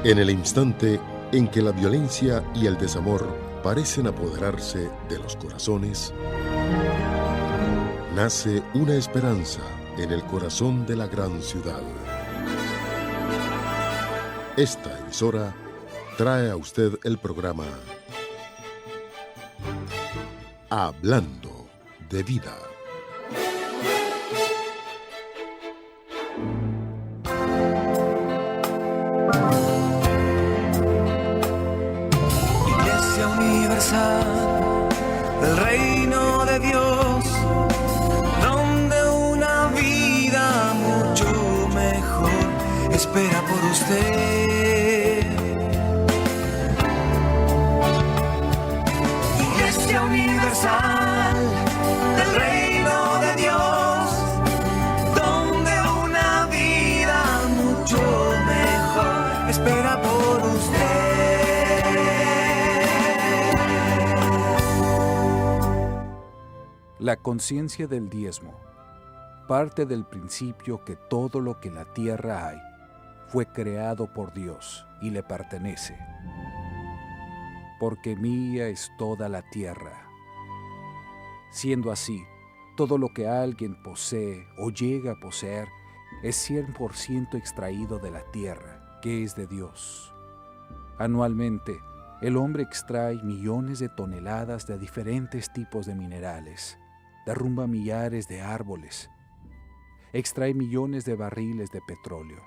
En el instante en que la violencia y el desamor parecen apoderarse de los corazones, nace una esperanza en el corazón de la gran ciudad. Esta emisora trae a usted el programa Hablando de Vida. Iglesia Universal del Reino de Dios, donde una vida mucho mejor espera por usted. Iglesia Universal del Reino de Dios, donde una vida mucho mejor espera por usted. La conciencia del diezmo parte del principio que todo lo que en la tierra hay fue creado por Dios y le pertenece. Porque mía es toda la tierra. Siendo así, todo lo que alguien posee o llega a poseer es 100% extraído de la tierra, que es de Dios. Anualmente, el hombre extrae millones de toneladas de diferentes tipos de minerales, derrumba millares de árboles, extrae millones de barriles de petróleo,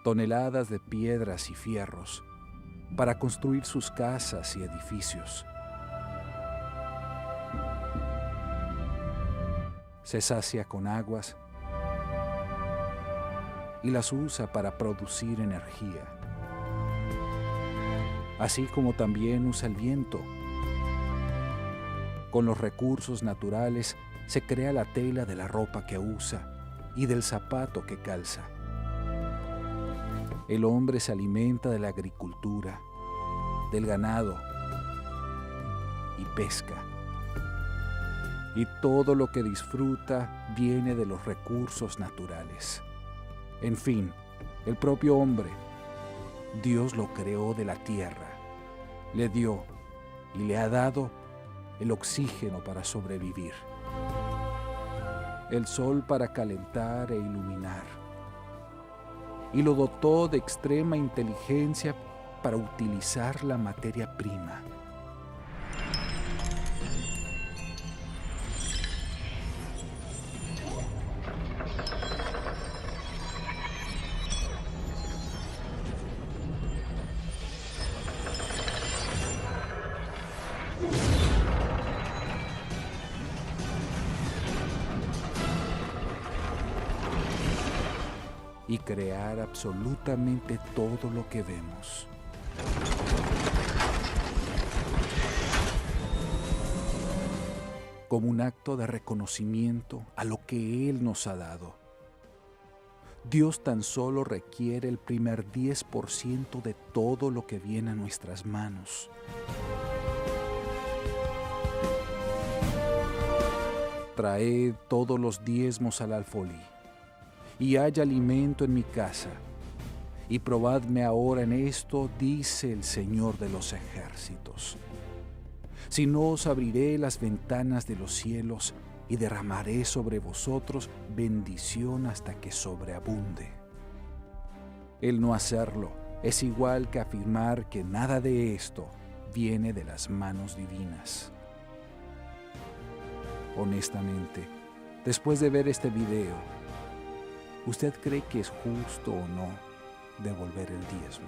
toneladas de piedras y fierros, para construir sus casas y edificios. Se sacia con aguas y las usa para producir energía, así como también usa el viento. Con los recursos naturales se crea la tela de la ropa que usa y del zapato que calza. El hombre se alimenta de la agricultura, del ganado y pesca. Y todo lo que disfruta viene de los recursos naturales. En fin, el propio hombre, Dios lo creó de la tierra, le dio y le ha dado el oxígeno para sobrevivir, el sol para calentar e iluminar, y lo dotó de extrema inteligencia para utilizar la materia prima. Y crear absolutamente todo lo que vemos. Como un acto de reconocimiento a lo que Él nos ha dado. Dios tan solo requiere el primer 10% de todo lo que viene a nuestras manos. Traed todos los diezmos al alfolí, y haya alimento en mi casa, y probadme ahora en esto, dice el Señor de los ejércitos. Si no, os abriré las ventanas de los cielos y derramaré sobre vosotros bendición hasta que sobreabunde. El no hacerlo es igual que afirmar que nada de esto viene de las manos divinas. Honestamente, después de ver este video, ¿usted cree que es justo o no devolver el diezmo?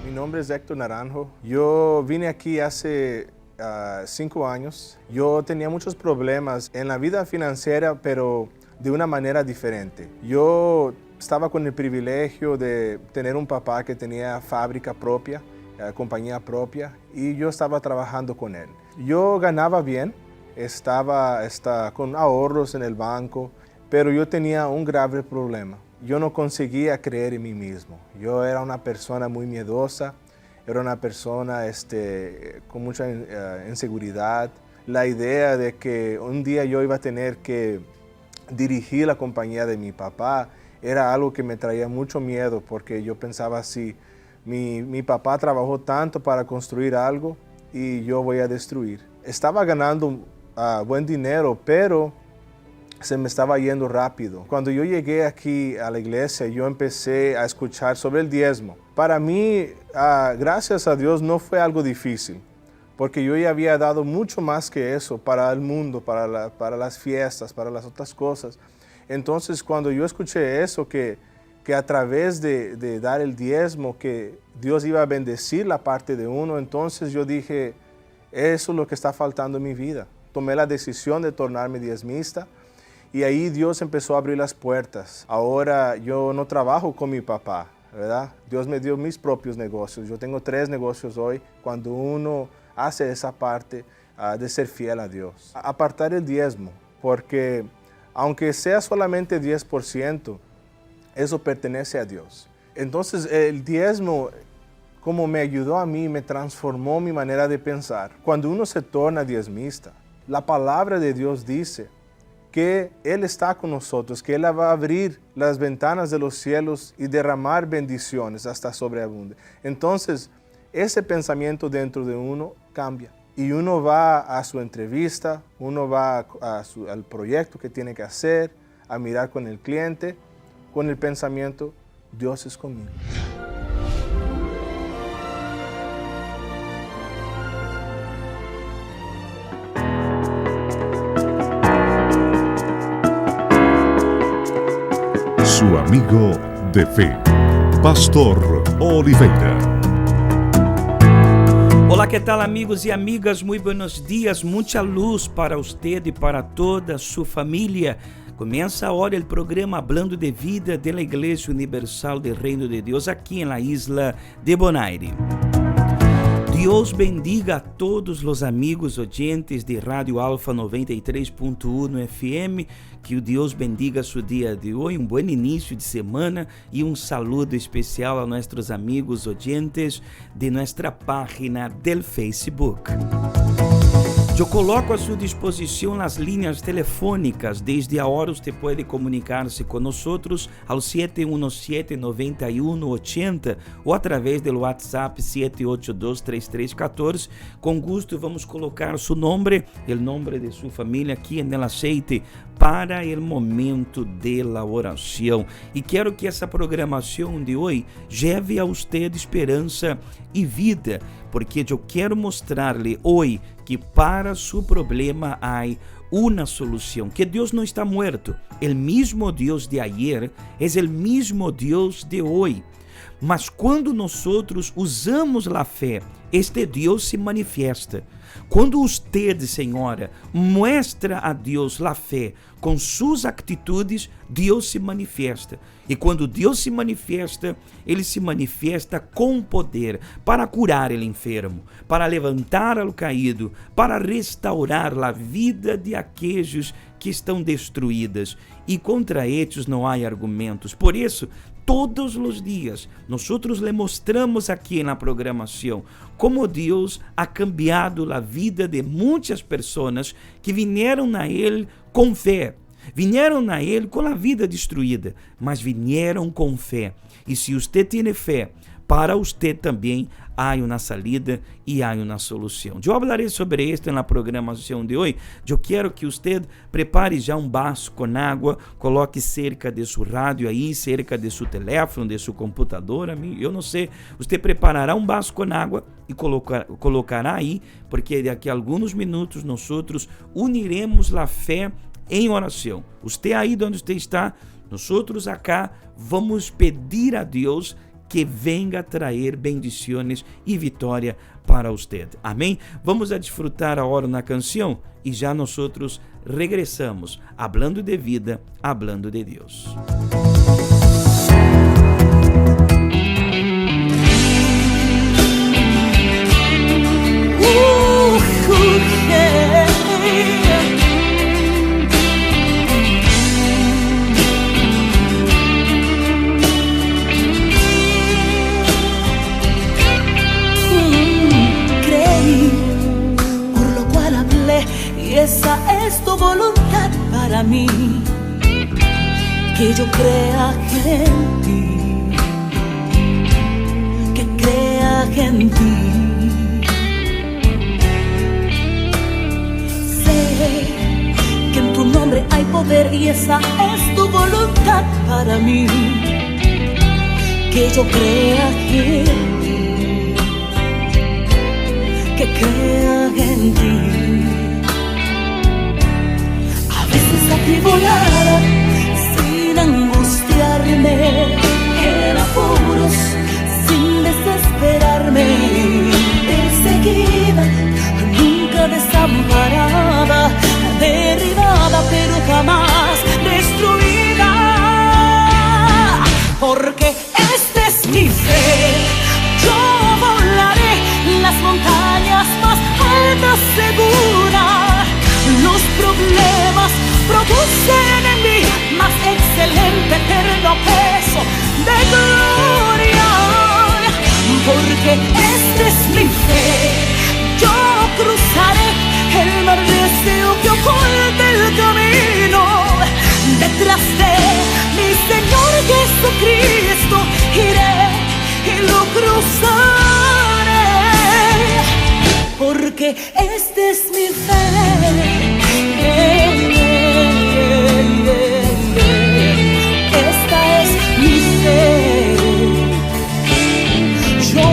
Mi nombre es Héctor Naranjo. Yo vine aquí hace 5 años. Yo tenía muchos problemas en la vida financiera, pero de una manera diferente. Yo estaba con el privilegio de tener un papá que tenía fábrica propia, compañía propia, y yo estaba trabajando con él. Yo ganaba bien, estaba con ahorros en el banco, pero yo tenía un grave problema. Yo no conseguía creer en mí mismo. Yo era una persona muy miedosa, era una persona con mucha inseguridad. la idea de que un día yo iba a tener que dirigir la compañía de mi papá era algo que me traía mucho miedo, porque yo pensaba así, mi papá trabajó tanto para construir algo y yo voy a destruir. Estaba ganando buen dinero, pero se me estaba yendo rápido. Cuando yo llegué aquí a la iglesia, yo empecé a escuchar sobre el diezmo. Para mí, gracias a Dios, no fue algo difícil, porque yo ya había dado mucho más que eso para el mundo, para las fiestas, para las otras cosas. Entonces, cuando yo escuché eso, que a través de dar el diezmo, que Dios iba a bendecir la parte de uno, entonces yo dije, eso es lo que está faltando en mi vida. Tomé la decisión de tornarme diezmista y ahí Dios empezó a abrir las puertas. Ahora yo no trabajo con mi papá, ¿verdad? Dios me dio mis propios negocios. Yo tengo 3 negocios hoy. Cuando uno hace esa parte de ser fiel a Dios. Apartar el diezmo, porque aunque sea solamente 10%, eso pertenece a Dios. Entonces el diezmo, como me ayudó a mí, me transformó mi manera de pensar. Cuando uno se torna diezmista, la palabra de Dios dice que Él está con nosotros, que Él va a abrir las ventanas de los cielos y derramar bendiciones hasta sobreabunde. Entonces, ese pensamiento dentro de uno cambia. Y uno va a su entrevista, uno va al proyecto que tiene que hacer, a mirar con el cliente, con el pensamiento, Dios es conmigo. Su amigo de fe, Pastor Oliveira. Olá, que tal, amigos e amigas? Muito buenos dias, muita luz para usted e para toda sua família. Começa agora o programa Hablando de Vida de la Iglesia Universal del Reino de Dios aqui na isla de Bonaire. Dios bendiga a todos os amigos oyentes de Rádio Alfa 93.1 FM. Que o Deus bendiga seu dia de hoje, um bom início de semana e um saludo especial a nossos amigos oyentes de nossa página del Facebook. Eu coloco a sua disposição as linhas telefônicas. Desde agora você pode comunicar-se conosco ao 717-9180 ou através do WhatsApp 782-3314. Com gosto vamos colocar seu nome, o nome de sua família aqui no aceite para o momento da oração. E quero que essa programação de hoje leve a você esperança e vida, porque eu quero mostrar-lhe hoje que para seu problema há uma solução, que Deus não está muerto. O mesmo Deus de ayer é o mesmo Deus de hoje. Mas quando nós usamos a fé, este Deus se manifesta. Quando você, senhora, mostra a Deus a fé com suas atitudes, Deus se manifesta. E quando Deus se manifesta, Ele se manifesta com poder para curar o enfermo, para levantar o caído, para restaurar a vida de aqueles que estão destruídas. E contra eles não há argumentos. Por isso, todos os dias, nós lhe mostramos aqui na programação como Deus ha cambiado a vida de muitas pessoas que vieram a Ele com fé. Vieram a Ele com a vida destruída, mas vieram com fé. E se você tem fé, para você também há uma salida e há uma solução. Eu falarei sobre isso na programação de hoje. Eu quero que você prepare já um vaso com água, coloque cerca de seu rádio aí, cerca de seu telefone, de seu computador. Eu não sei, você preparará um vaso com água e colocará aí, porque daqui a alguns minutos nós uniremos a fé em oração. Você aí onde você está, nós acá vamos pedir a Deus que venga trazer bendições e vitória para você. Amém? Vamos a desfrutar agora na canção e já nós regressamos, hablando de vida, hablando de Deus. es tu voluntad para mí, que yo crea en ti, que crea en ti. Sé que en tu nombre hay poder y esa es tu voluntad para mí, que yo crea en ti, que crea en ti. A veces atribulada, sin angustiarme, en apuros, sin desesperarme, perseguida, nunca desamparada, derribada pero jamás destruida, porque esta es mi fe. Yo volaré las montañas más altas segura. Los problemas producen en mí más excelente eterno peso de gloria, porque esta es mi fe. Yo cruzaré el mar recio que oculta el camino. Detrás de mi Señor Jesucristo iré y lo cruzaré, porque esta es mi fe. Esta es mi fe. Yo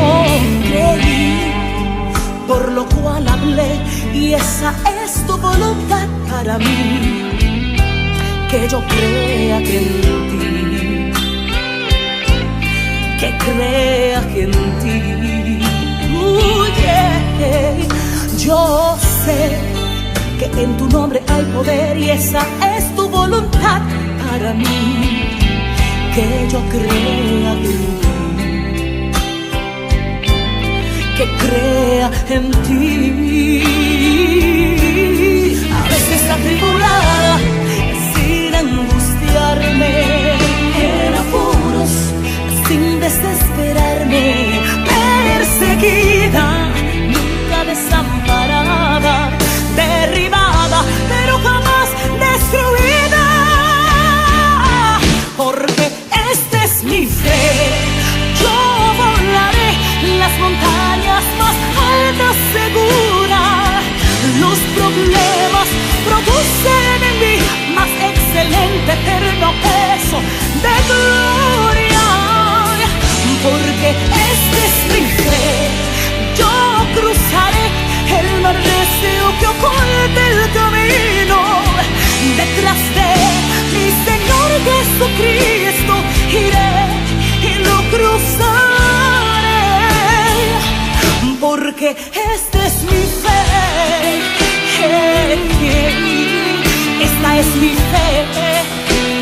creí, por lo cual hablé, y esa es tu voluntad para mí, que yo crea en ti, que crea en ti. Yeah. Yo sé que en tu nombre hay poder y esa es tu voluntad para mí, que yo crea en ti, que crea en ti. A veces atribulada, sin angustiarme, en apuros, sin desesperarme, perseguida, nunca desamparada, derribada, pero jamás destruida, porque esta es mi fe. Yo volaré las montañas más altas segura. Los problemas producen en mí más excelente eterno peso de gloria, porque esta es mi fe. Yo cruzaré el mar recio que oculta el camino. Detrás de mi Señor Jesucristo iré y lo cruzaré, porque esta es mi fe. Esta es mi fe.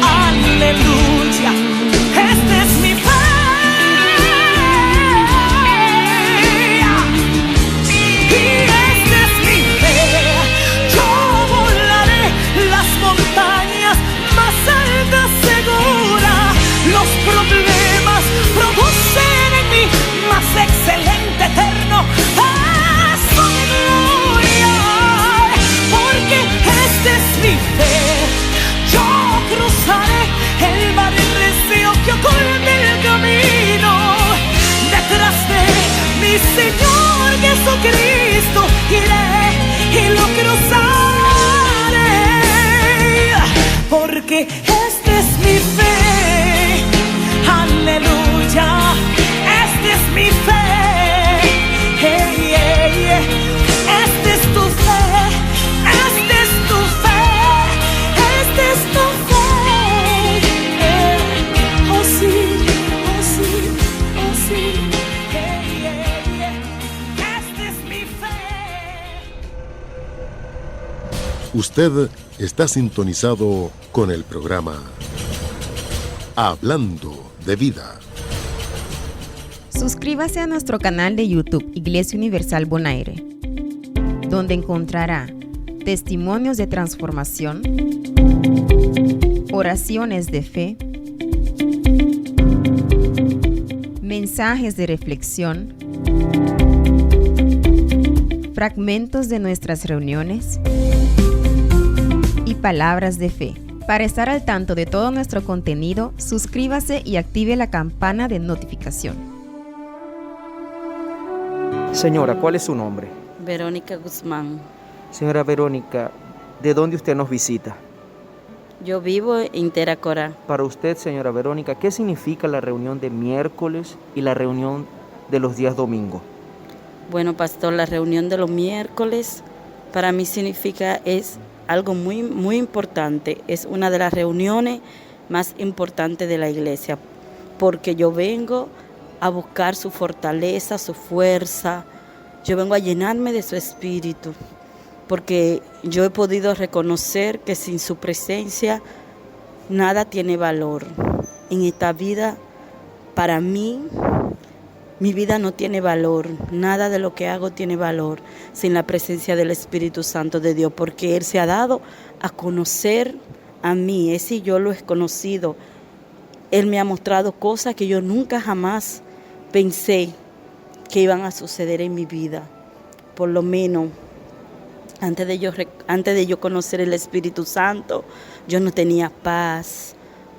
Aleluya. Esta es mi fe. Los problemas producen en mí más excelente eterno paso de gloria, porque esta es mi fe. Yo cruzaré el mar recio que oculta el camino. Detrás de mi Señor Jesucristo iré y lo cruzaré, porque esta es mi fe. Aleluya, esta es mi fe. Hey, hey, hey. Esta es tu fe, esta es tu fe, esta es tu fe. Oh sí, oh sí, oh sí. Hey, hey, hey. Esta es mi fe. Usted está sintonizado con el programa Hablando de Vida. Suscríbase a nuestro canal de YouTube Iglesia Universal Bonaire, donde encontrará testimonios de transformación, oraciones de fe, mensajes de reflexión, fragmentos de nuestras reuniones, y palabras de fe. Para estar al tanto de todo nuestro contenido, suscríbase y active la campana de notificación. Señora, ¿cuál es su nombre? Verónica Guzmán. Señora Verónica, ¿de dónde usted nos visita? Yo vivo en Teracorá. Para usted, señora Verónica, ¿qué significa la reunión de miércoles y la reunión de los días domingos? Bueno, pastor, la reunión de los miércoles para mí es algo muy, muy importante. Es una de las reuniones más importantes de la iglesia, porque yo vengo a buscar su fortaleza, su fuerza. Yo vengo a llenarme de su espíritu, porque yo he podido reconocer que sin su presencia nada tiene valor. En esta vida, para mí, mi vida no tiene valor. Nada de lo que hago tiene valor sin la presencia del Espíritu Santo de Dios, porque Él se ha dado a conocer a mí. Es si yo lo he conocido. Él me ha mostrado cosas que yo nunca jamás pensé que iban a suceder en mi vida. Por lo menos, antes de yo conocer el Espíritu Santo, yo no tenía paz,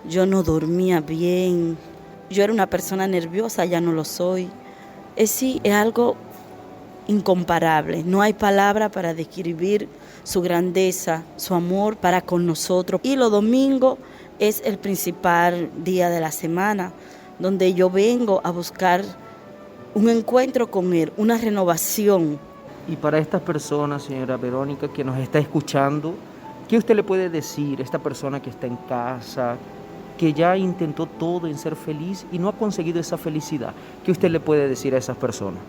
yo no dormía bien, yo era una persona nerviosa, ya no lo soy. Es algo incomparable, no hay palabra para describir su grandeza, su amor para con nosotros. Y los domingos es el principal día de la semana, donde yo vengo a buscar un encuentro con Él, una renovación. Y para estas personas, señora Verónica, que nos está escuchando, ¿qué usted le puede decir a esta persona que está en casa, que ya intentó todo en ser feliz y no ha conseguido esa felicidad? ¿Qué usted le puede decir a esas personas?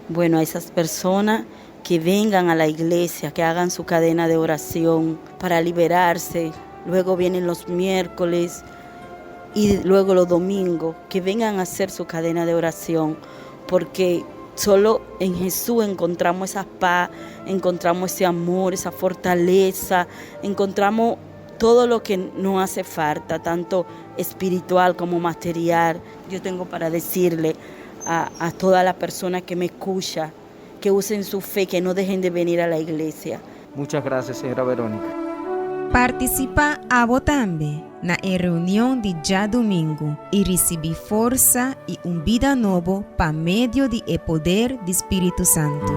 Bueno, a esas personas que vengan a la iglesia, que hagan su cadena de oración para liberarse. Luego vienen los miércoles y luego los domingos, que vengan a hacer su cadena de oración, porque solo en Jesús encontramos esa paz, encontramos ese amor, esa fortaleza, encontramos todo lo que nos hace falta, tanto espiritual como material. Yo tengo para decirle a todas las personas que me escuchan, que usen su fe, que no dejen de venir a la iglesia. Muchas gracias, señora Verónica. Participa a votambe na reunião de já domingo e recebi força e vida novo para medio de poder do Espírito Santo.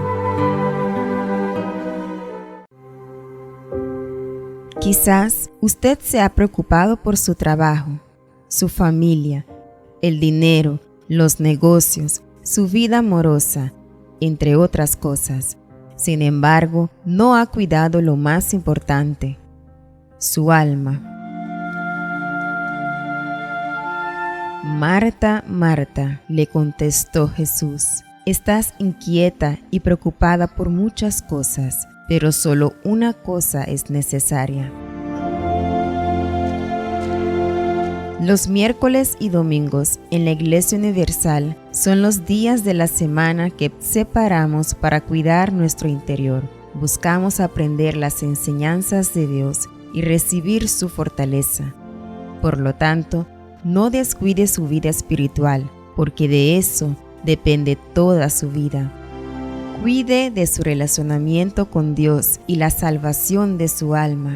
Quizás usted se ha preocupado por su trabajo, su familia, el dinero, los negocios, su vida amorosa, entre otras cosas. Sin embargo, no ha cuidado lo más importante, su alma. Marta, Marta, le contestó Jesús, estás inquieta y preocupada por muchas cosas, pero solo una cosa es necesaria. Los miércoles y domingos en la Iglesia Universal son los días de la semana que separamos para cuidar nuestro interior. Buscamos aprender las enseñanzas de Dios y recibir su fortaleza. Por lo tanto, no descuide su vida espiritual, porque de eso depende toda su vida. Cuide de su relacionamiento con Dios y la salvación de su alma.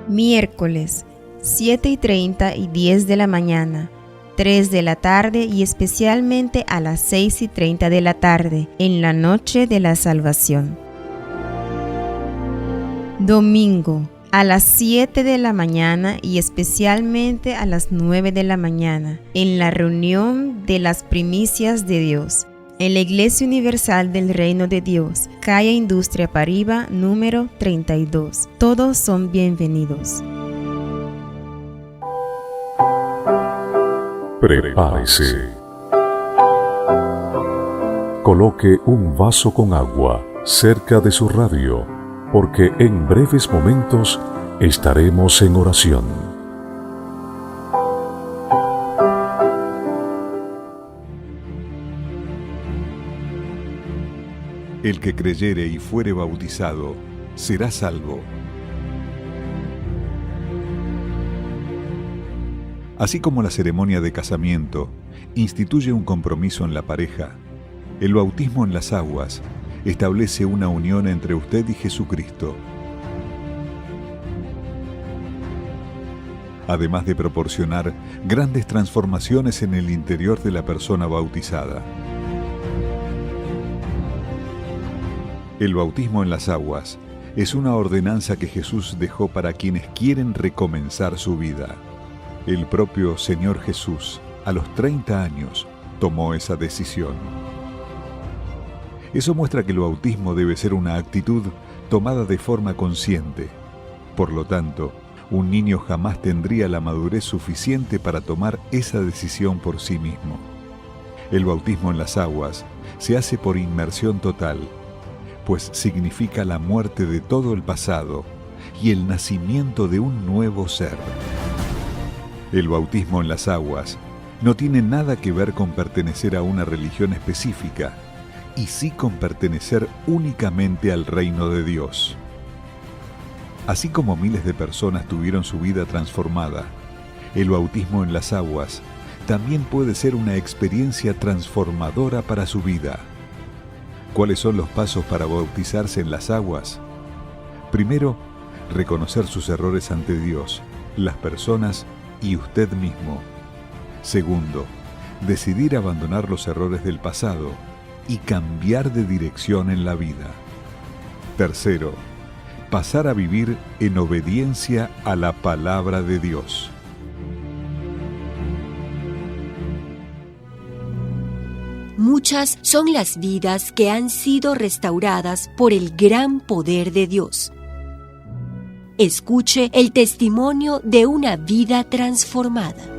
Miércoles, 7:30 y 10 de la mañana, 3 de la tarde y especialmente a las 6:30 de la tarde, en la noche de la salvación. Domingo, a las 7 de la mañana y especialmente a las 9 de la mañana, en la reunión de las primicias de Dios, en la Iglesia Universal del Reino de Dios, calle Industria Pariba, número 32. Todos son bienvenidos. Prepárese. Coloque un vaso con agua cerca de su radio, porque en breves momentos estaremos en oración. El que creyere y fuere bautizado será salvo. Así como la ceremonia de casamiento instituye un compromiso en la pareja, el bautismo en las aguas establece una unión entre usted y Jesucristo. Además de proporcionar grandes transformaciones en el interior de la persona bautizada. El bautismo en las aguas es una ordenanza que Jesús dejó para quienes quieren recomenzar su vida. El propio Señor Jesús, a los 30 años, tomó esa decisión. Eso muestra que el bautismo debe ser una actitud tomada de forma consciente. Por lo tanto, un niño jamás tendría la madurez suficiente para tomar esa decisión por sí mismo. El bautismo en las aguas se hace por inmersión total, pues significa la muerte de todo el pasado y el nacimiento de un nuevo ser. El bautismo en las aguas no tiene nada que ver con pertenecer a una religión específica, y sí con pertenecer únicamente al reino de Dios. Así como miles de personas tuvieron su vida transformada, el bautismo en las aguas también puede ser una experiencia transformadora para su vida. ¿Cuáles son los pasos para bautizarse en las aguas? Primero, reconocer sus errores ante Dios, las personas y usted mismo. Segundo, decidir abandonar los errores del pasado y cambiar de dirección en la vida. Tercero, pasar a vivir en obediencia a la palabra de Dios. Muchas son las vidas que han sido restauradas por el gran poder de Dios. Escuche el testimonio de una vida transformada.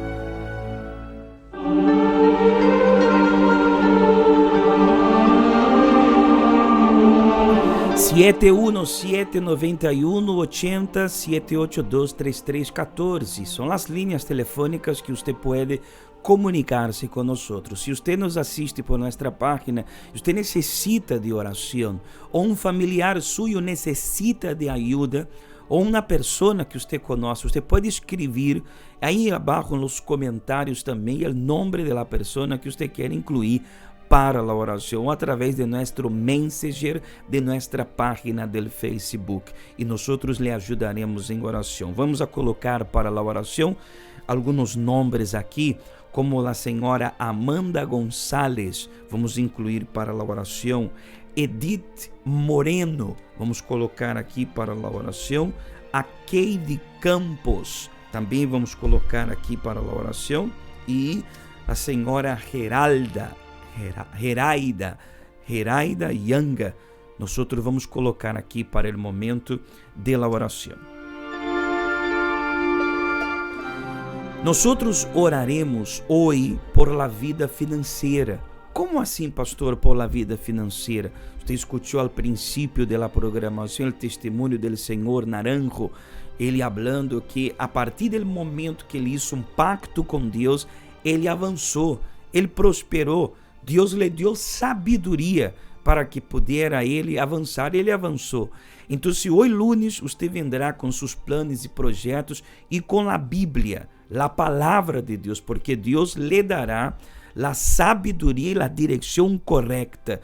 Siete 9180 782 3314 son las líneas telefónicas que usted puede comunicarse con nosotros. Si usted nos asiste por nuestra página, usted necesita de oración, o un familiar suyo necesita de ayuda, o una persona que usted conoce, usted puede escribir ahí abajo en los comentarios también el nombre de la persona que usted quiere incluir para la oración a través de nuestro Messenger de nuestra página del Facebook, y nosotros le ayudaremos en oración. Vamos a colocar para la oración algunos nombres aquí, como la señora Amanda González, vamos a incluir para la oración. Edith Moreno, vamos colocar aqui para a oração. A Keide Campos, também vamos colocar aqui para a oração. E a senhora Heraida Yanga, nós vamos colocar aqui para o momento de la oração. Nós oraremos hoje por la vida financeira. Como assim, pastor, por la vida financeira? Você escutou ao princípio da programação o testemunho do Senhor Naranjo, ele falando que a partir do momento que ele hizo pacto com Deus, ele avançou, ele prosperou, Deus lhe deu sabedoria para que pudera ele avançar, ele avançou. Então, se hoje lunes você vendrá com seus planos e projetos e com a Bíblia, a palavra de Deus, porque Deus lhe dará la sabedoria e la direção correcta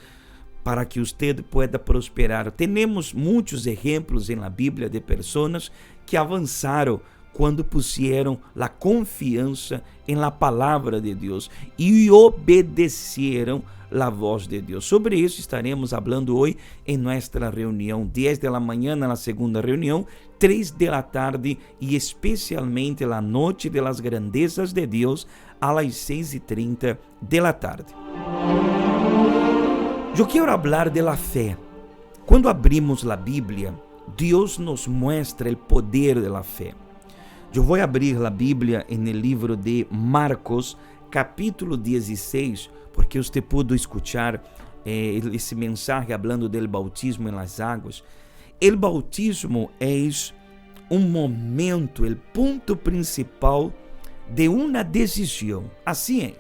para que usted pueda prosperar. Temos muitos exemplos na Bíblia de pessoas que avançaram quando puseram la confiança em la palavra de Deus e obedeceram la voz de Deus. Sobre isso estaremos falando hoje em nossa reunião, 10 da manhã na segunda reunião, 3 da tarde e especialmente la noite de las grandezas de Deus a las 6:30 da tarde. Eu quero falar de la fé. Quando abrimos a Bíblia, Deus nos mostra o poder de la fé. Eu vou abrir a Bíblia no livro de Marcos, capítulo 16, porque você pôde escutar esse mensagem falando do bautismo em las águas. O bautismo é momento, o ponto principal de uma decisão. Assim é,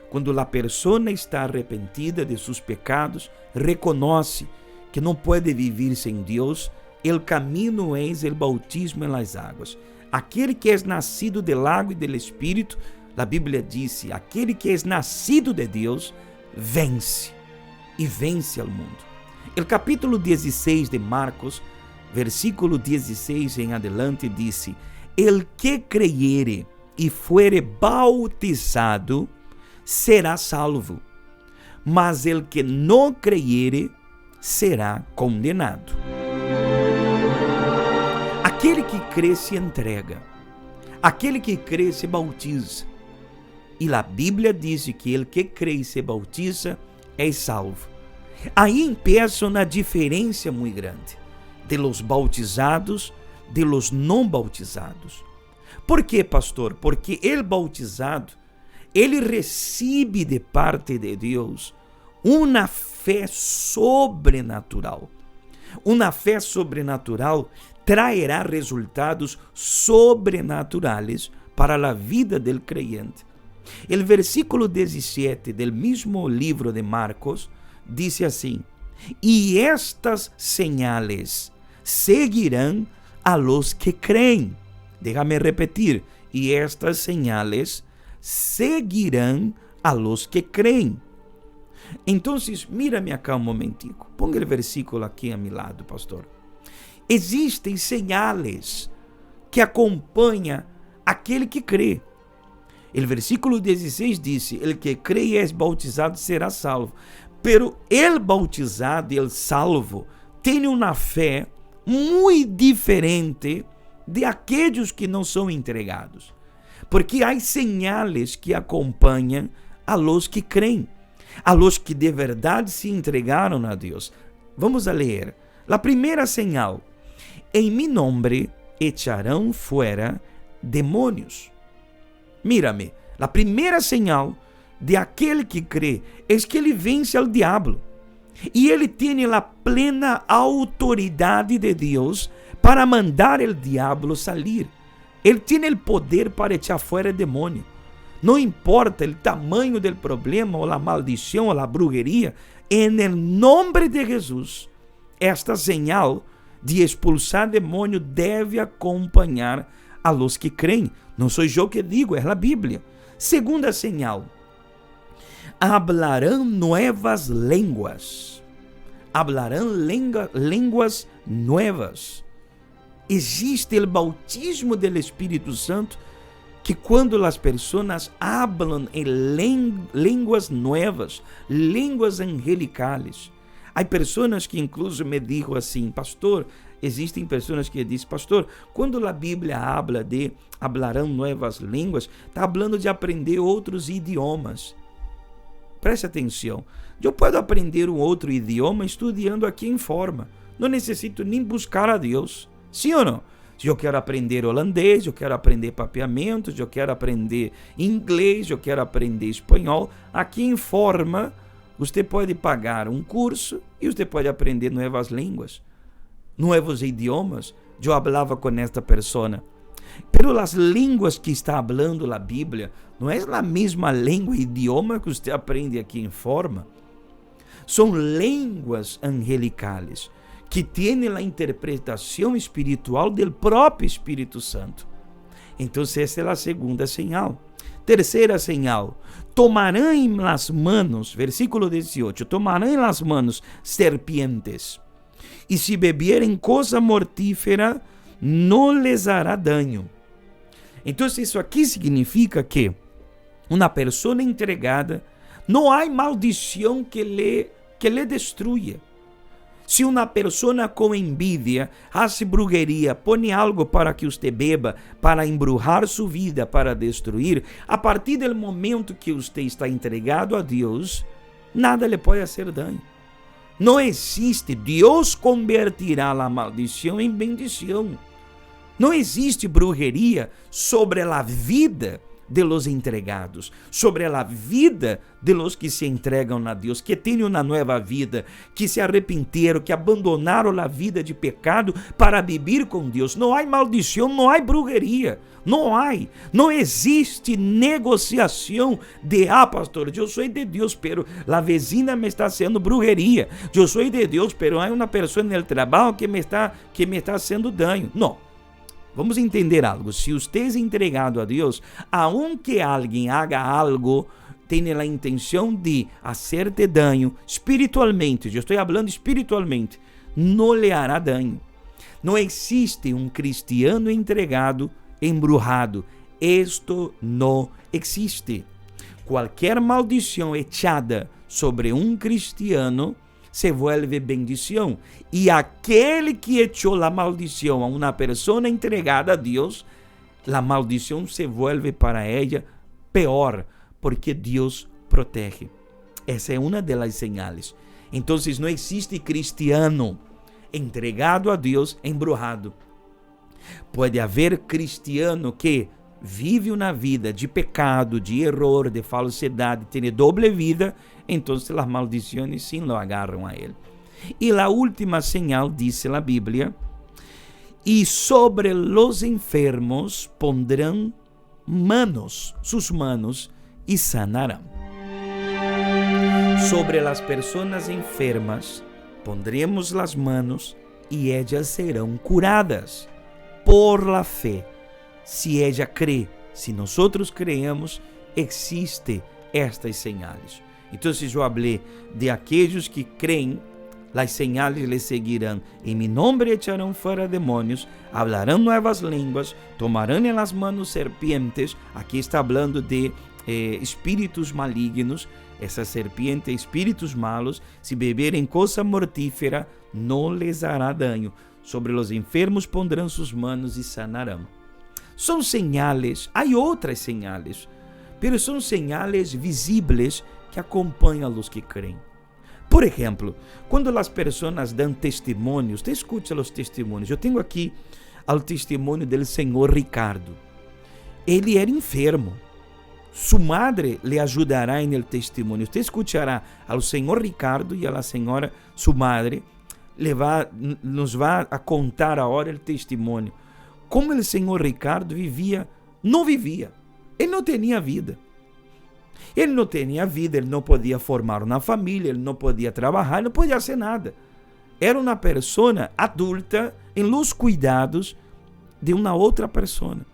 quando a pessoa está arrependida de seus pecados, reconhece que não pode viver sem Deus, o caminho é o bautismo em las águas. Aquele que é nascido del água e do Espírito, a Bíblia diz, aquele que é nascido de Deus, vence e vence ao mundo. El capítulo 16 de Marcos, versículo 16 en adelante, dice: El que creyere e fuere bautizado será salvo, mas el que não creyere será condenado. Aquele que crê se entrega, aquele que crê se bautiza. E a Bíblia diz que el que crê e se bautiza é salvo. Aí empieza uma diferença muito grande de los bautizados de los não bautizados. Por quê, pastor? Porque el bautizado, ele recebe de parte de Deus uma fé sobrenatural. Uma fé sobrenatural traerá resultados sobrenaturais para a vida del creyente. El versículo 17 del mismo libro de Marcos dice assim: E estas señales seguirán a los que creen. Déjame repetir: E estas señales seguirán a los que creen. Entonces, mírame acá um momentico. Ponga o versículo aqui a mi lado, pastor. Existem señales que acompanham aquele que crê. O versículo 16 diz: El que crê e é bautizado será salvo. Pero el bautizado e el salvo tem uma fé muito diferente de aqueles que não são entregados. Porque há señales que acompanham a los que creem, a los que de verdade se entregaram a Deus. Vamos a ler. A primeira señal: em mi nombre echarão fuera demônios. Mírame, a primeira señal de aquele que crê é que ele vence ao diabo. E ele tem a plena autoridade de Deus para mandar o diabo sair. Ele tem o poder para echar fora demônio. Não importa o tamanho do problema, ou a maldição, ou a brujeria, em nome de Jesus, esta señal de expulsar demônio deve acompanhar a los que creem. Não sou eu que digo, é a Bíblia. Segunda señal: hablarão nuevas línguas. Hablarão línguas nuevas. Existe o bautismo do Espírito Santo, que quando as pessoas hablam em línguas nuevas, línguas angelicales. Há pessoas que incluso me digo assim: pastor, existem pessoas que dizem: pastor, quando a Bíblia habla de hablarão nuevas línguas, está falando de aprender outros idiomas. Preste atenção. Eu posso aprender um outro idioma estudando aqui em forma. Não necessito nem buscar a Deus. Sim ou não? Se eu quero aprender holandês, eu quero aprender papeamentos, eu quero aprender inglês, eu quero aprender espanhol, aqui em forma, você pode pagar um curso e você pode aprender novas línguas, novos idiomas. Eu falava com esta pessoa, pero as línguas que está falando a Bíblia não é a mesma língua e idioma que você aprende aqui em forma. São línguas angelicales que têm a interpretação espiritual do próprio Espírito Santo. Então, essa é a segunda señal. Terceira señal: tomarão em las manos, versículo 18, tomarão em las manos serpientes, e se beberem coisa mortífera, não les hará daño. Então, isso aqui significa que uma pessoa entregada, não há maldição que lhe destruya. Se uma pessoa com envidia hace brujeria, põe algo para que você beba, para embrujar sua vida, para destruir, a partir do momento que você está entregado a Deus, nada lhe pode fazer dano. Não existe. Deus convertirá a maldição em bendição. Não existe brujeria sobre a vida de los entregados, sobre a vida de los que se entregam a Deus, que têm uma nova vida, que se arrepenteram, que abandonaram a vida de pecado para viver com Deus. Não há maldição, não há brujeria, não existe negociação de: pastor, eu sou de Deus, pero a vecina me está fazendo brujeria. Eu sou de Deus, pero há uma pessoa no trabalho que me está fazendo dano. Não. Vamos entender algo. Se você é entregado a Deus, aunque alguém haga algo tiene la intención de hacerte daño espiritualmente, yo estoy hablando espiritualmente, no le hará daño. No existe un cristiano entregado, embrujado. Esto no existe. Cualquier maldición echada sobre un cristiano se vuelve bendición. Y aquel que echó la maldición a una persona entregada a Dios, la maldición se vuelve para ella peor, porque Dios protege. Esa es una de las señales. Entonces no existe cristiano entregado a Dios embrujado. Pode haver cristiano que vive uma vida de pecado, de erro, de falsidade, tem doble vida, então as maldições sim lo agarram a ele. E a última señal, dice a Bíblia, e sobre los enfermos pondrão manos, sus manos, e sanarão. Sobre as pessoas enfermas pondremos las manos e ellas serão curadas por la fe. Si ella cree, si nosotros creemos, existe estas señales. Entonces yo hablé de aquellos que creen, las señales les seguirán. En mi nombre echarán fuera demonios, hablarán nuevas lenguas, tomarán en las manos serpientes. Aquí está hablando de espíritus malignos. Essa serpiente, espíritos malos, se beberem coisa mortífera, não les hará daño. Sobre los enfermos pondrão sus manos e sanarão. São señales, há outras señales, pero são señales visíveis que acompanham a los que creem. Por exemplo, quando as pessoas dão testemunhos, você escuta os testemunhos. Eu tenho aqui o testemunho do senhor Ricardo. Ele era enfermo. Su madre le ajudará en el testimonio. Usted escuchará al señor Ricardo y a la señora, su madre, nos va a contar ahora el testimonio. Como el señor Ricardo no vivía. Él no tenía vida. Él no tenía vida, él no podía formar una familia, él no podía trabajar, no podía hacer nada. Era una persona adulta en los cuidados de una otra persona.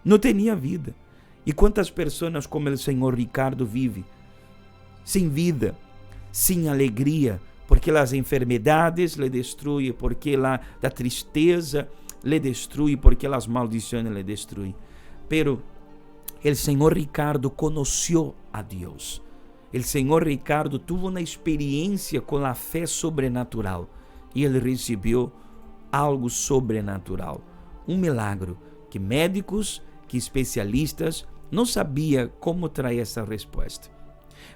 No tenía vida. E quantas pessoas como o senhor Ricardo vive sem vida, sem alegria, porque as enfermidades le destruem, porque a tristeza le destrui, porque as maldições le destruem. Pero o senhor Ricardo conheceu a Deus. O senhor Ricardo tuvo uma experiência com a fé sobrenatural e ele recebeu algo sobrenatural, milagre que médicos, que especialistas não sabia como trazer essa resposta.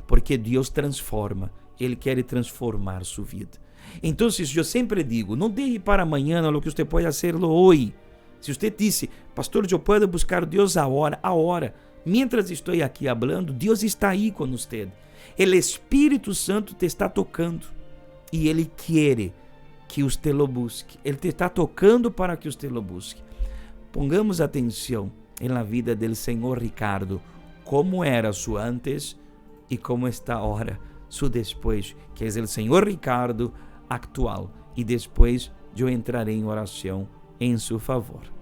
Porque Deus transforma, Ele quer transformar sua vida. Então, eu sempre digo, não deixe para amanhã o que você pode fazer hoje. Se você disse, pastor, eu posso buscar Deus agora. Mientras estou aqui falando, Deus está aí com você. O Espírito Santo te está tocando e Ele quer que você lo busque. Ele te está tocando para que você lo busque. Pongamos atenção en la vida del Senhor Ricardo, como era su antes y como está ahora su después, que es el Senhor Ricardo actual. Y después yo entraré en oración en su favor.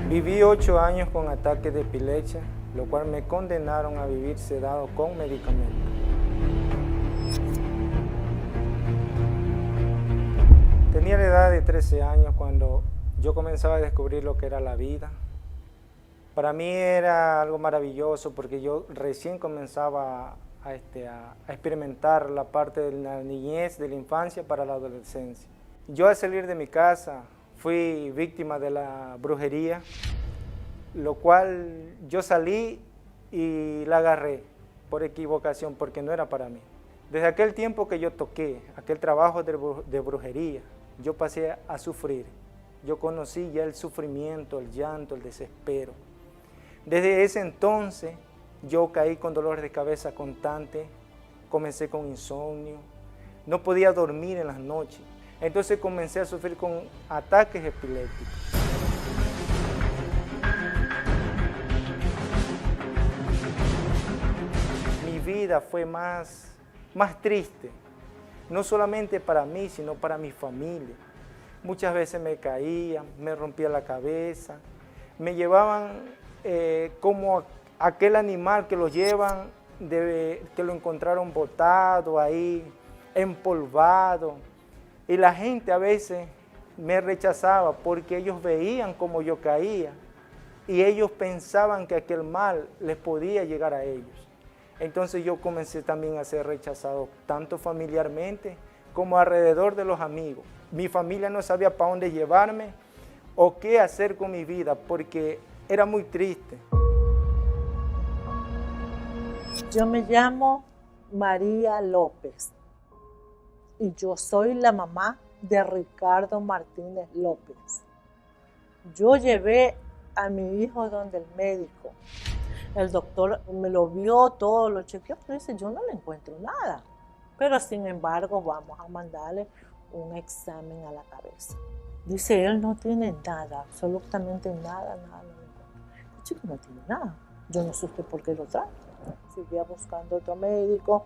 Viví 8 años con ataques de epilepsia, lo cual me condenaron a vivir sedado con medicamentos. Tenía la edad de 13 años cuando yo comenzaba a descubrir lo que era la vida. Para mí era algo maravilloso porque yo recién comenzaba a experimentar la parte de la niñez, de la infancia para la adolescencia. Yo al salir de mi casa fui víctima de la brujería, lo cual yo salí y la agarré por equivocación porque no era para mí. Desde aquel tiempo que yo toqué aquel trabajo de brujería, yo pasé a sufrir. Yo conocí ya el sufrimiento, el llanto, el desespero. Desde ese entonces yo caí con dolores de cabeza constantes, comencé con insomnio, no podía dormir en las noches. Entonces comencé a sufrir con ataques epilépticos. vida fue más triste, no solamente para mí, sino para mi familia. Muchas veces me caía, me rompía la cabeza, me llevaban como aquel animal que lo llevan, que lo encontraron botado ahí, empolvado. Y la gente a veces me rechazaba porque ellos veían cómo yo caía y ellos pensaban que aquel mal les podía llegar a ellos. Entonces yo comencé también a ser rechazado, tanto familiarmente como alrededor de los amigos. Mi familia no sabía para dónde llevarme o qué hacer con mi vida porque era muy triste. Yo me llamo María López y yo soy la mamá de Ricardo Martínez López. Yo llevé a mi hijo donde el médico. El doctor me lo vio, todo lo chequeó, pero dice, yo no le encuentro nada. Pero sin embargo, vamos a mandarle un examen a la cabeza. Dice, él no tiene nada, absolutamente nada. El chico no tiene nada. Yo no supe por qué lo trajo. Seguía buscando otro médico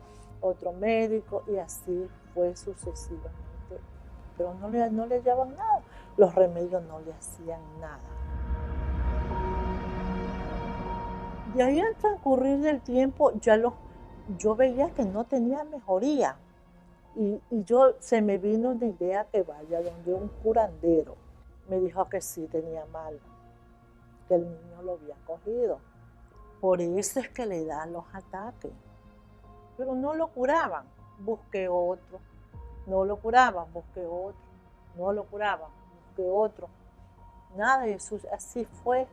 y así fue sucesivamente. Pero no le hallaban nada. Los remedios no le hacían nada. De ahí al transcurrir del tiempo yo veía que no tenía mejoría y se me vino una idea que vaya donde un curandero. Me dijo que sí tenía mal, que el niño lo había cogido. Por eso es que le dan los ataques. Pero no lo curaban, busqué otro. No lo curaban, busqué otro. No lo curaban, busqué otro. Nada, y eso así fue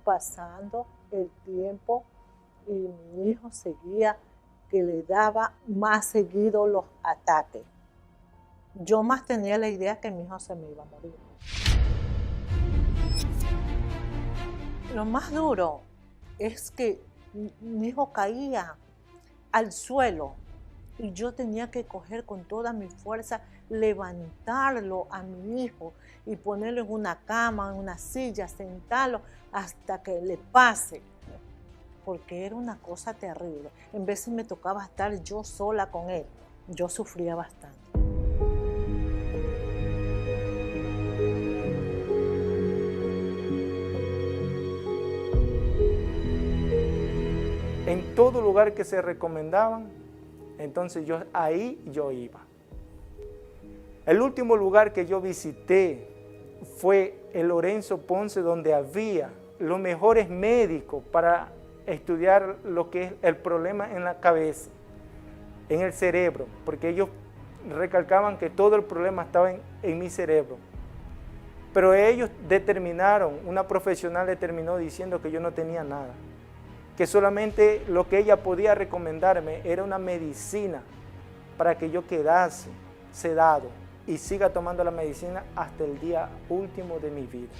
pasando el tiempo y mi hijo seguía que le daba más seguido los ataques. Yo más tenía la idea que mi hijo se me iba a morir. Lo más duro es que mi hijo caía al suelo y yo tenía que coger con toda mi fuerza, levantarlo a mi hijo y ponerlo en una cama, en una silla, sentarlo hasta que le pase, porque era una cosa terrible. En veces me tocaba estar yo sola con él, yo sufría bastante. En todo lugar que se recomendaban, entonces ahí yo iba. El último lugar que yo visité fue el Lorenzo Ponce, donde había los mejores médicos para estudiar lo que es el problema en la cabeza, en el cerebro, porque ellos recalcaban que todo el problema estaba en mi cerebro. Pero ellos una profesional determinó diciendo que yo no tenía nada, que solamente lo que ella podía recomendarme era una medicina para que yo quedase sedado y siga tomando la medicina hasta el día último de mi vida.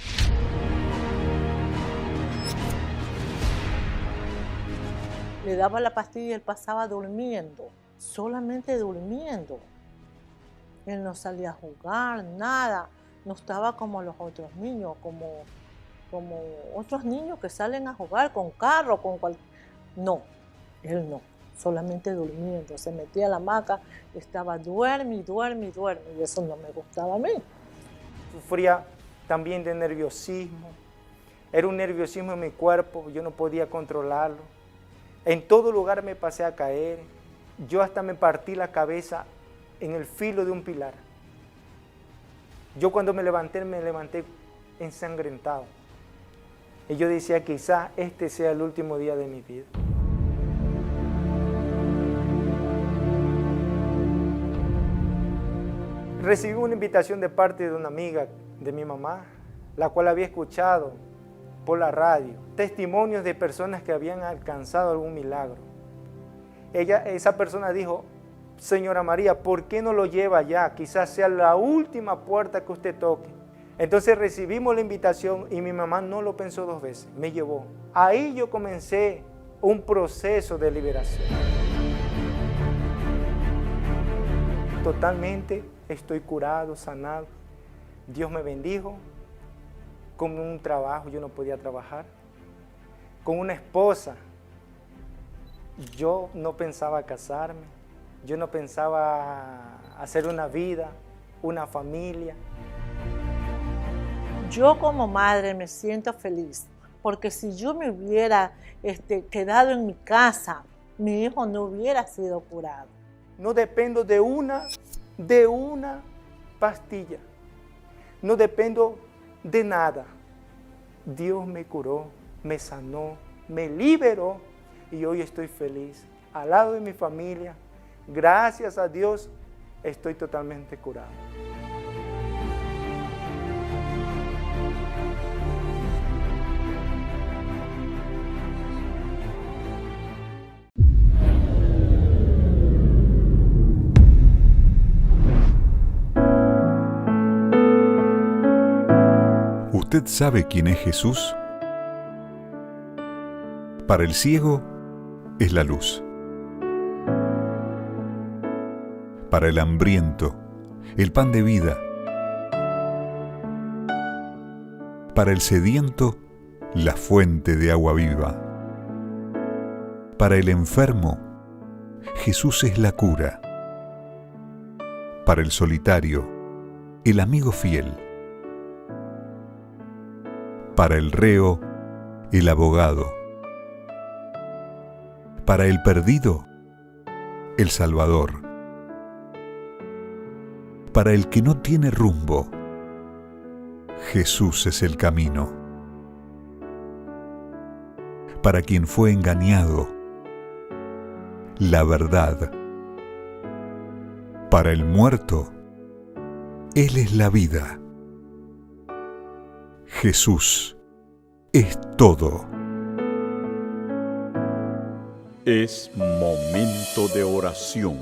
Le daba la pastilla y él pasaba durmiendo, solamente durmiendo. Él no salía a jugar, nada. No estaba como los otros niños, como otros niños que salen a jugar con carro, con cualquier... No, él no, solamente durmiendo. Se metía a la hamaca, estaba duerme, y eso no me gustaba a mí. Sufría también de nerviosismo. Era un nerviosismo en mi cuerpo, yo no podía controlarlo. En todo lugar me pasé a caer. Yo hasta me partí la cabeza en el filo de un pilar. Yo cuando me levanté ensangrentado. Y yo decía, quizás este sea el último día de mi vida. Recibí una invitación de parte de una amiga de mi mamá, la cual había escuchado por la radio testimonios de personas que habían alcanzado algún milagro. Esa persona dijo, señora María, ¿por qué no lo lleva ya? Quizás sea la última puerta que usted toque. Entonces recibimos la invitación y mi mamá no lo pensó dos veces, me llevó. Ahí yo comencé un proceso de liberación. Totalmente estoy curado, sanado. Dios me bendijo. Con un trabajo, yo no podía trabajar. Con una esposa yo no pensaba casarme, yo no pensaba hacer una vida, una familia. Yo como madre me siento feliz, porque si yo me hubiera quedado en mi casa, mi hijo no hubiera sido curado. No dependo de una pastilla, no dependo de nada. Dios me curó, me sanó, me liberó y hoy estoy feliz. Al lado de mi familia, gracias a Dios, estoy totalmente curado. ¿Usted sabe quién es Jesús? Para el ciego es la luz. Para el hambriento, el pan de vida. Para el sediento, la fuente de agua viva. Para el enfermo, Jesús es la cura. Para el solitario, el amigo fiel. Para el reo, el abogado. Para el perdido, el Salvador. Para el que no tiene rumbo, Jesús es el camino. Para quien fue engañado, la verdad. Para el muerto, Él es la vida. Jesús es todo. Es momento de oración.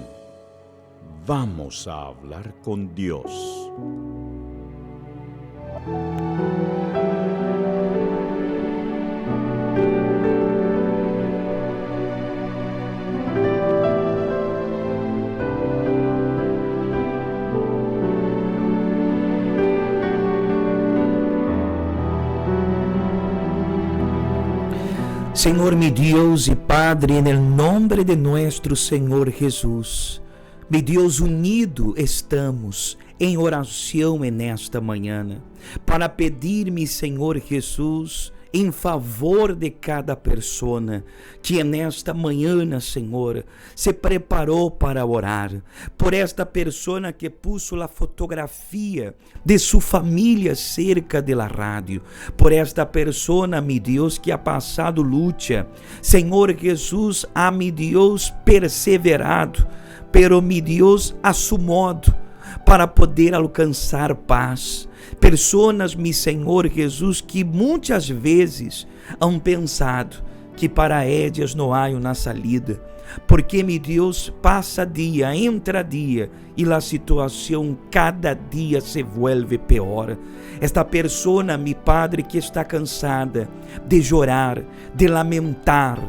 Vamos a hablar con Dios. Senhor, mi Dios y Padre, en el nombre de nuestro Señor Jesús, mi Deus, unido estamos em oração nesta manhã, para pedir, mi Senhor Jesus, em favor de cada pessoa que nesta manhã, Senhor, se preparou para orar, por esta pessoa que puso a fotografia de sua família cerca de la rádio, por esta pessoa, mi Deus, que ha passado luta, Senhor Jesus, a mi Deus perseverado, pero mi Deus a su modo, para poder alcançar paz. Pessoas, mi Senhor Jesus, que muitas vezes han pensado que para elas não há uma salida, porque, mi Deus, passa dia, entra dia, e a situação cada dia se vuelve pior. Esta pessoa, mi Padre, que está cansada de chorar, de lamentar,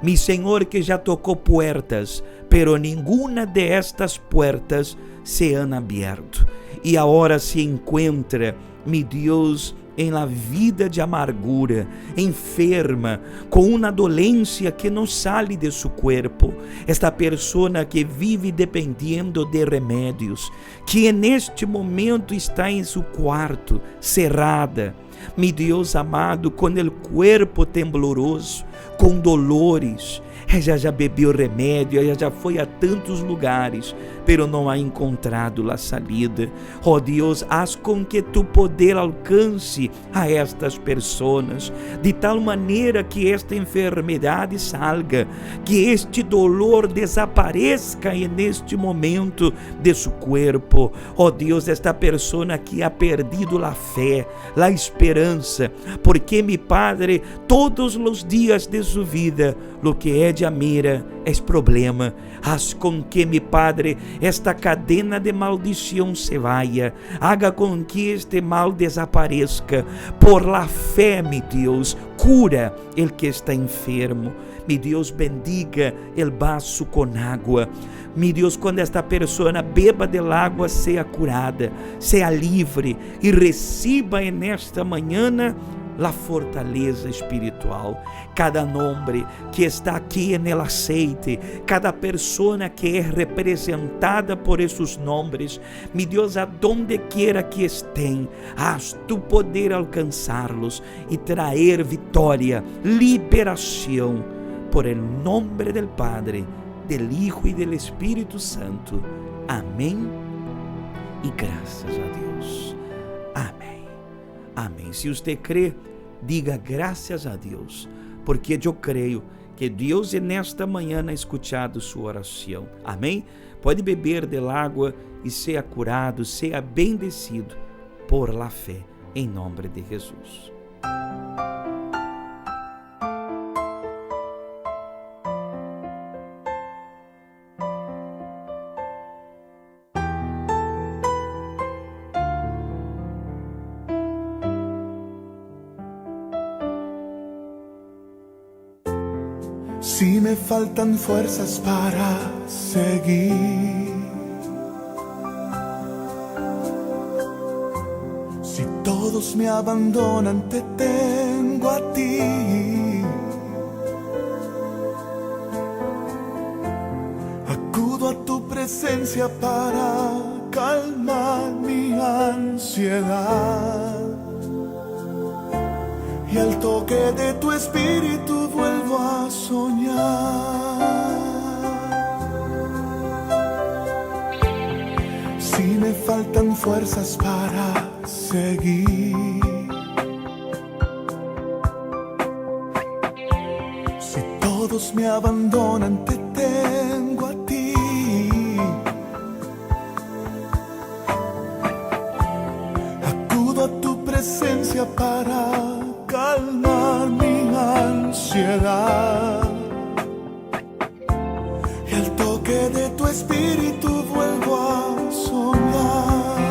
mi Senhor, que já tocou portas, pero nenhuma de estas portas se han abierto, e agora se encontra, mi Deus, em la vida de amargura, enferma, com uma dolência que não sai de seu corpo. Esta pessoa que vive dependendo de remédios, que neste momento está em seu quarto, cerrada, mi Deus amado, com o corpo tembloroso, com dolores. Ela já bebeu remédio, ela já foi a tantos lugares, pero não ha encontrado a salida. Oh Deus, haz com que tu poder alcance a estas pessoas, de tal maneira que esta enfermidade salga, que este dolor desapareça neste momento de seu corpo. Oh Deus, esta pessoa que ha perdido a fé, a esperança, porque, mi Padre, todos os dias de sua vida, lo que é de mira é problema. Haz com que, mi Padre, esta cadena de maldição se vaya, haga com que este mal desapareça. Por la fé, mi Deus, cura el que está enfermo. Mi Deus, bendiga el vaso com água. Mi Deus, quando esta pessoa beba del água, seja curada, seja livre e receba nesta manhã la fortaleza espiritual. Cada nombre que está aquí en el aceite, cada persona que es representada por esos nombres, mi Dios, a donde quiera que estén, haz tu poder alcanzarlos y traer victoria, liberación, por el nombre del Padre, del Hijo y del Espíritu Santo. Amén y gracias a Dios. Amén. Amém. Se você crê, diga graças a Deus, porque eu creio que Deus nesta manhã ha escutado sua oração. Amém? Pode beber del água e ser curado, seja bendecido por la fé, em nome de Jesus. Si me faltan fuerzas para seguir, si todos me abandonan, te tengo a ti. Acudo a tu presencia para calmar mi ansiedad. Y al toque de tu espíritu vuelvo a soñar. Si me faltan fuerzas para seguir, si todos me abandonan, te tengo a ti. Acudo a tu presencia para calmar mi ansiedad. Y al toque de tu espíritu vuelvo a soñar.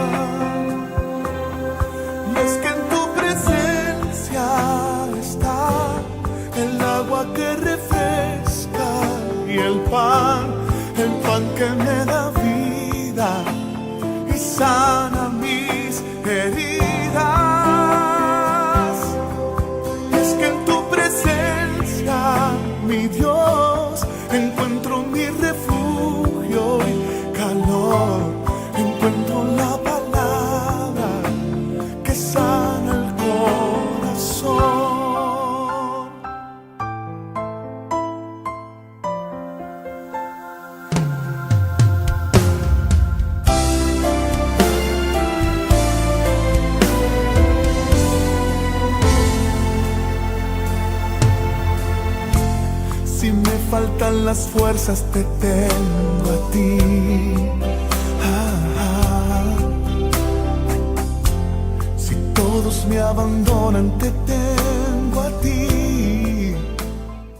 Y es que en tu presencia está el agua que refresca y el pan que me da vida y sana mis heridas. Mi Dios, encuentro mi refugio y calor, encuentro la palabra que sana el corazón. Si me faltan las fuerzas, te tengo a ti. Si todos me abandonan, te tengo a ti.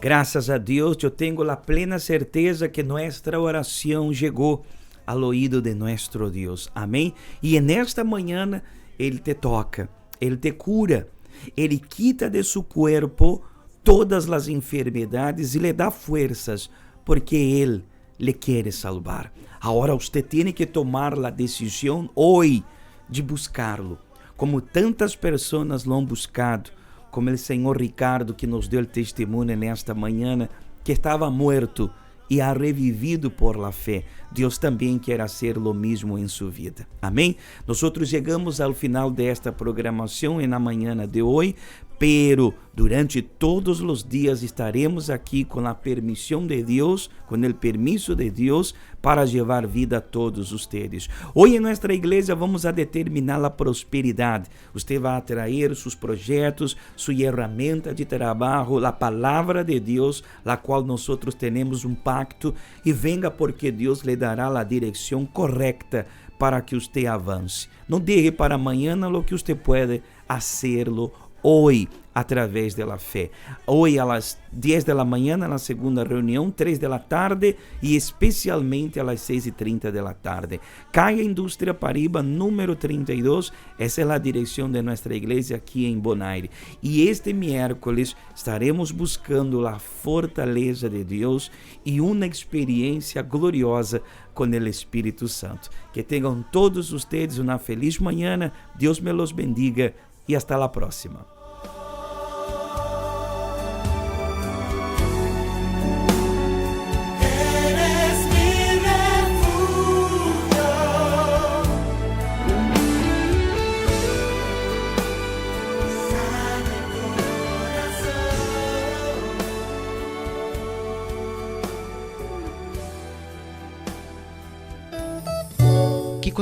Graças a Deus, eu tenho a plena certeza que nossa oração chegou ao ouído de nosso Deus. Amém? E nesta manhã, Ele te toca, Ele te cura, Ele quita de seu corpo todas as enfermidades e lhe dá forças, porque Ele lhe quer salvar. Agora você tem que tomar a decisão hoje de buscá-lo, como tantas pessoas lo han buscado, como o Senhor Ricardo, que nos deu o testemunho nesta manhã, que estava morto e ha revivido por la fé. Deus também quer fazer lo mesmo em sua vida. Amém? Nós chegamos ao final desta programação na manhã de hoje, pero durante todos os dias estaremos aqui com a permissão de Deus, com o permiso de Deus, para levar vida a todos vocês. Hoje em nossa igreja vamos a determinar a prosperidade. Você vai atrair seus projetos, sua ferramenta de trabalho, a palavra de Deus, la qual nós temos um pacto, e venga porque Deus lhe dará a direção correta para que você avance. Não deixe para amanhã o que você pode hacerlo hoje, através da fé. Hoje, às 10 da manhã, na segunda reunião, 3 da tarde e especialmente às 6:30 da tarde. Caia Indústria Paraíba, número 32. Essa é a direção de nossa igreja aqui em Bonaire. E este miércoles estaremos buscando a fortaleza de Deus e uma experiência gloriosa com o Espírito Santo. Que tenham todos vocês uma feliz manhã. Deus me los bendiga e hasta la próxima.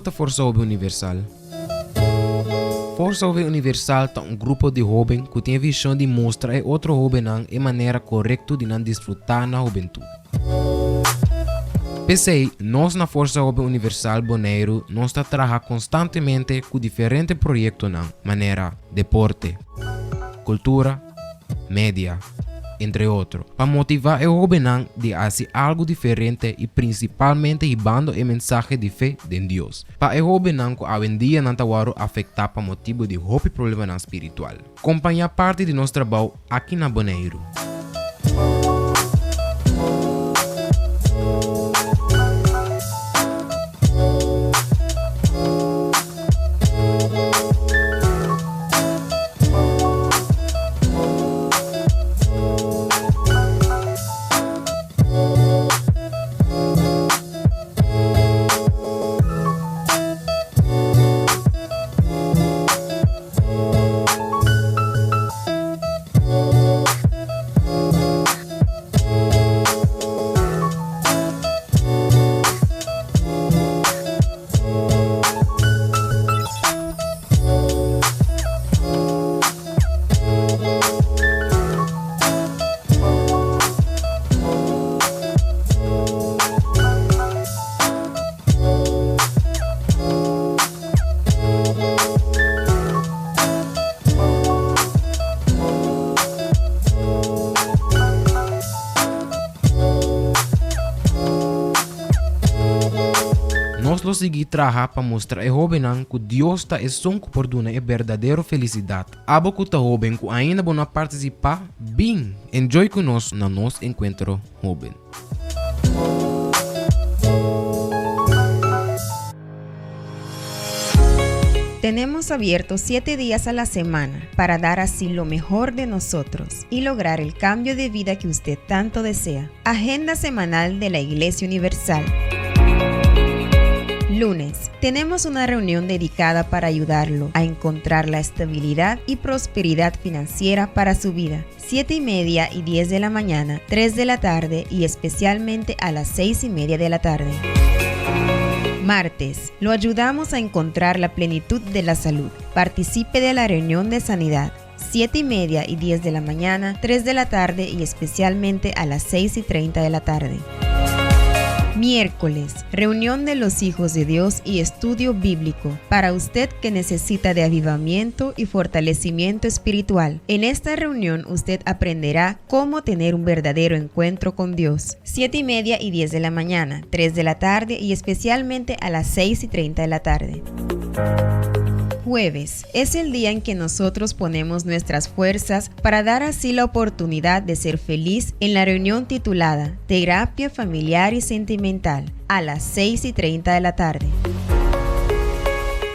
que Força Jovem Universal? Força Jovem Universal é um grupo de jovens que tem a visão de mostrar a outro jovem a maneira correta de desfrutar na juventude. Pensei, nós na Força Jovem Universal Bonaire, nós está trabalhando constantemente com diferentes projetos na maneira deporte, cultura, mídia, entre outros, para motivar o jovem de fazer algo diferente e principalmente llevando a mensagem de fé de Deus. Para o jovem que hoje em dia não está afetado por motivo de roupa problema espiritual. Acompanhar parte de nosso trabalho aqui na Bonaire. Nós seguir trabalhar para mostrar ao jovem que Deus está sonco por dar a verdadeira felicidade. Abo que o jovem que ainda não participar, bem, enjoy conosco no nosso encontro jovem. Tenemos abiertos 7 días a la semana para dar así lo mejor de nosotros y lograr el cambio de vida que usted tanto desea. Agenda semanal de la Iglesia Universal. Lunes, tenemos una reunión dedicada para ayudarlo a encontrar la estabilidad y prosperidad financiera para su vida. 7:30 y 10 de la mañana, 3 de la tarde y especialmente a las 6:30 de la tarde. Martes, lo ayudamos a encontrar la plenitud de la salud. Participe de la reunión de sanidad. 7:30 y 10 de la mañana, 3 de la tarde y especialmente a las 6:30 de la tarde. Miércoles, reunión de los hijos de Dios y estudio bíblico para usted que necesita de avivamiento y fortalecimiento espiritual. En esta reunión usted aprenderá cómo tener un verdadero encuentro con Dios. 7:30 y 10 de la mañana, 3 de la tarde y especialmente a las 6:30 de la tarde. Jueves es el día en que nosotros ponemos nuestras fuerzas para dar así la oportunidad de ser feliz en la reunión titulada Terapia Familiar y Sentimental a las 6:30 de la tarde.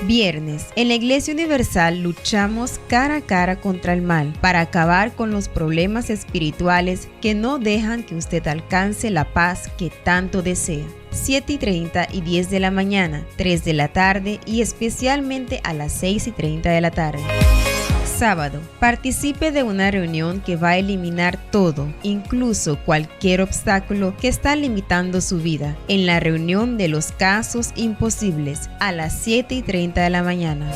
Viernes, en la Iglesia Universal luchamos cara a cara contra el mal para acabar con los problemas espirituales que no dejan que usted alcance la paz que tanto desea. 7:30 y 10 de la mañana, 3 de la tarde y especialmente a las 6:30 de la tarde. Sábado, participe de una reunión que va a eliminar todo, incluso cualquier obstáculo que está limitando su vida, en la reunión de los casos imposibles a las 7:30 de la mañana.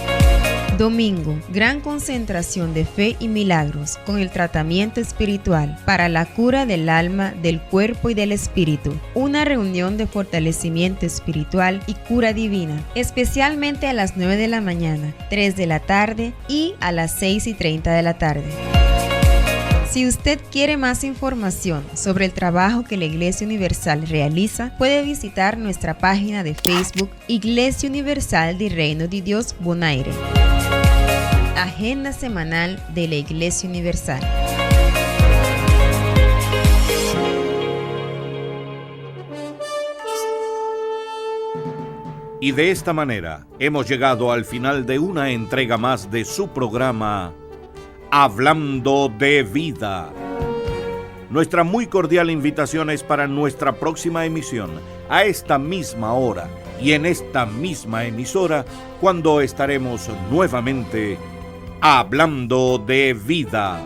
Domingo, gran concentración de fe y milagros con el tratamiento espiritual para la cura del alma, del cuerpo y del espíritu. Una reunión de fortalecimiento espiritual y cura divina, especialmente a las 9 de la mañana, 3 de la tarde y a las 6:30 de la tarde. Si usted quiere más información sobre el trabajo que la Iglesia Universal realiza, puede visitar nuestra página de Facebook Iglesia Universal del Reino de Dios Bonaire. Agenda semanal de la Iglesia Universal. Y de esta manera hemos llegado al final de una entrega más de su programa Hablando de Vida. Nuestra muy cordial invitación es para nuestra próxima emisión, a esta misma hora y en esta misma emisora, cuando estaremos nuevamente Hablando de Vida.